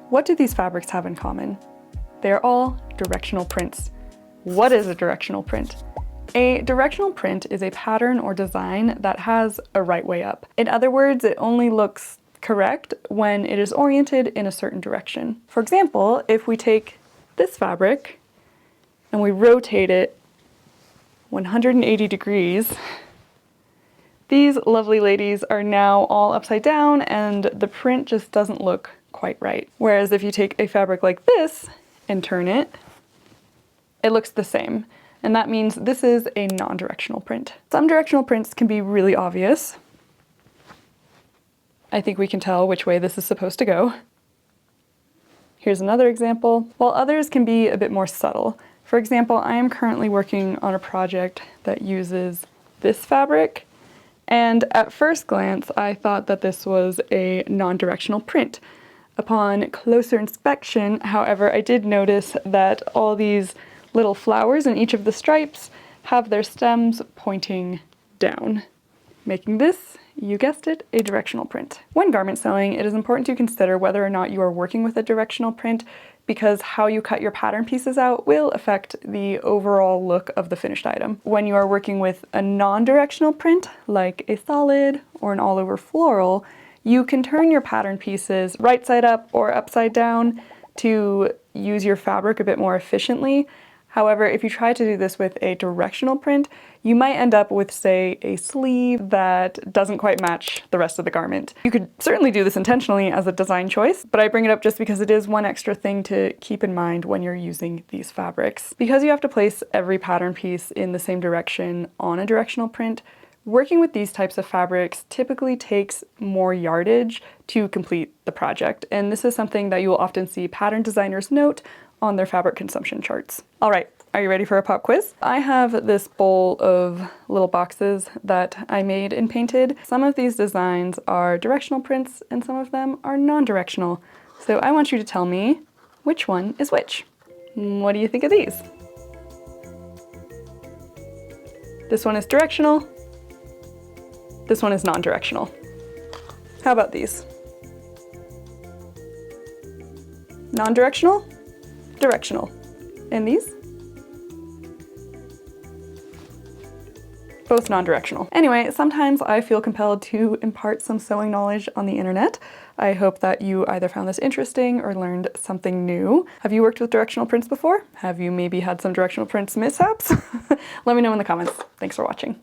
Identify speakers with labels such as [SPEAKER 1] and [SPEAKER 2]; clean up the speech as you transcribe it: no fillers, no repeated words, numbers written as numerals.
[SPEAKER 1] What do these fabrics have in common? They are all directional prints. What is a directional print? A directional print is a pattern or design that has a right way up. In other words, it only looks correct when it is oriented in a certain direction. For example, if we take this fabric and we rotate it 180 degrees, these lovely ladies are now all upside down and the print just doesn't look quite right. Whereas if you take a fabric like this and turn it, it looks the same. And that means this is a non-directional print. Some directional prints can be really obvious. I think we can tell which way this is supposed to go. Here's another example, while others can be a bit more subtle. For example, I am currently working on a project that uses this fabric, and at first glance, I thought that this was a non-directional print. Upon closer inspection, however, I did notice that all these little flowers in each of the stripes have their stems pointing down, making this, you guessed it, a directional print. When garment sewing, it is important to consider whether or not you are working with a directional print, because how you cut your pattern pieces out will affect the overall look of the finished item. When you are working with a non-directional print, like a solid or an all-over floral, you can turn your pattern pieces right side up or upside down to use your fabric a bit more efficiently. However, if you try to do this with a directional print, you might end up with, say, a sleeve that doesn't quite match the rest of the garment. You could certainly do this intentionally as a design choice, but I bring it up just because it is one extra thing to keep in mind when you're using these fabrics. Because you have to place every pattern piece in the same direction on a directional print, working with these types of fabrics typically takes more yardage to complete the project, and this is something that you will often see pattern designers note on their fabric consumption charts. All right, are you ready for a pop quiz? I have this bowl of little boxes that I made and painted. Some of these designs are directional prints and some of them are non-directional. So I want you to tell me which one is which. What do you think of these? This one is directional. This one is non-directional. How about these? Non-directional? Directional. And these? Both non-directional. Anyway, sometimes I feel compelled to impart some sewing knowledge on the internet. I hope that you either found this interesting or learned something new. Have you worked with directional prints before? Have you maybe had some directional prints mishaps? Let me know in the comments. Thanks for watching.